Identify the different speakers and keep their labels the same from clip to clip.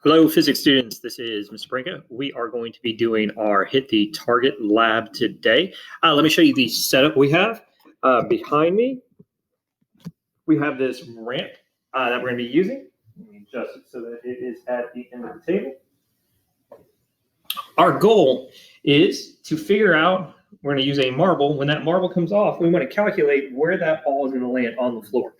Speaker 1: Hello, physics students. This is Mr. Branca. We are going to be doing our Hit the Target lab today. Let me show you the setup we have. Behind me, we have this ramp that we're going to be using. Let me adjust it so that it is at the end of the table. Our goal is to figure out, we're going to use a marble. When that marble comes off, we want to calculate where that ball is going to land on the floor.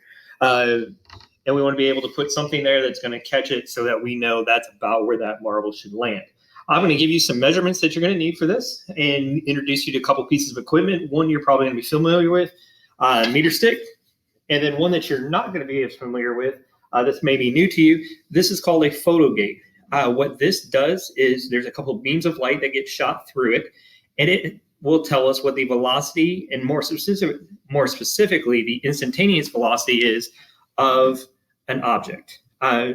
Speaker 1: And we want to be able to put something there that's going to catch it so that we know that's about where that marble should land. I'm going to give you some measurements that you're going to need for this and introduce you to a couple pieces of equipment. One you're probably going to be familiar with, meter stick, and then one that you're not going to be as familiar with, that's maybe new to you. This is called a photogate. What this does is there's a couple beams of light that get shot through it, and it will tell us what the velocity and more specifically the instantaneous velocity is of an object.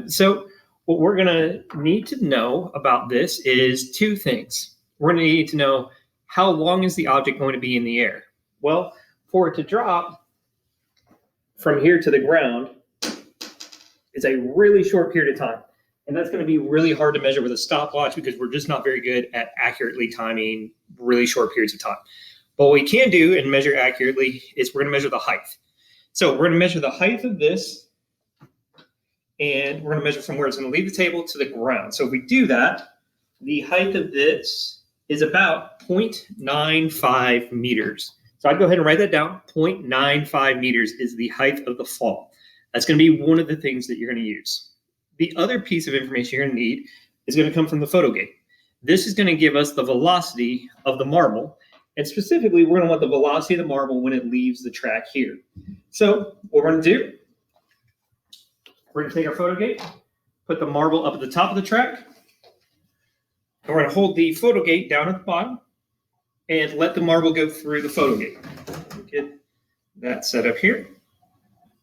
Speaker 1: So what we're going to need to know about this is two things. We're going to need to know how long is the object going to be in the air. Well, for it to drop from here to the ground is a really short period of time. And that's going to be really hard to measure with a stopwatch because we're just not very good at accurately timing really short periods of time. But what we can do and measure accurately is we're going to measure the height. So we're going to measure the height of this, and we're going to measure from where it's going to leave the table to the ground. So if we do that, the height of this is about 0.95 meters. So I'd go ahead and write that down. 0.95 meters is the height of the fall. That's going to be one of the things that you're going to use. The other piece of information you're going to need is going to come from the photogate. This is going to give us the velocity of the marble. And specifically, we're going to want the velocity of the marble when it leaves the track here. So what we're going to do, we're going to take our photogate, put the marble up at the top of the track, and we're going to hold the photogate down at the bottom and let the marble go through the photogate. Get that set up here.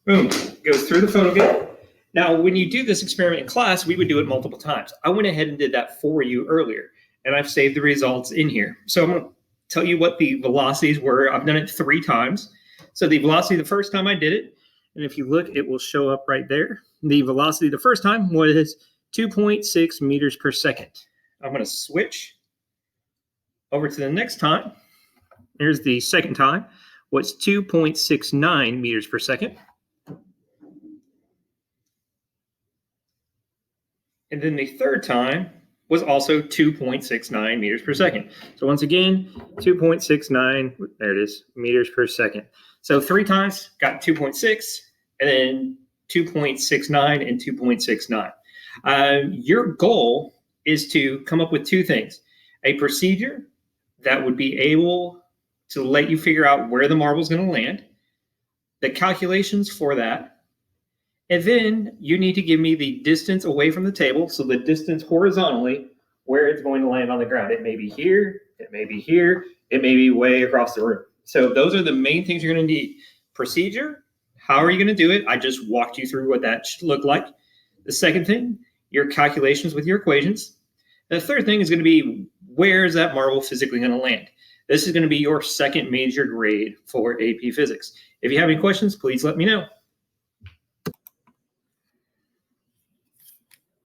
Speaker 1: Boom, goes through the photogate. Now, when you do this experiment in class, we would do it multiple times. I went ahead and did that for you earlier, and I've saved the results in here. So I'm going to tell you what the velocities were. I've done it 3 times. So the velocity the first time I did it, and if you look, it will show up right there. The velocity the first time was 2.6 meters per second. I'm going to switch over to the next time. Here's the second time, was 2.69 meters per second. And then the third time was also 2.69 meters per second. So once again, 2.69, there it is, meters per second. So 3 times, got 2.6, and then 2.69 and 2.69. Your goal is to come up with 2 things. A procedure that would be able to let you figure out where the marble is going to land, the calculations for that, and then you need to give me the distance away from the table, so the distance horizontally where it's going to land on the ground. It may be here, it may be here, it may be way across the room. So those are the main things you're going to need. Procedure, how are you going to do it? I just walked you through what that should look like. The second thing, your calculations with your equations. And the third thing is going to be, where is that marble physically going to land? This is going to be your second major grade for AP Physics. If you have any questions, please let me know.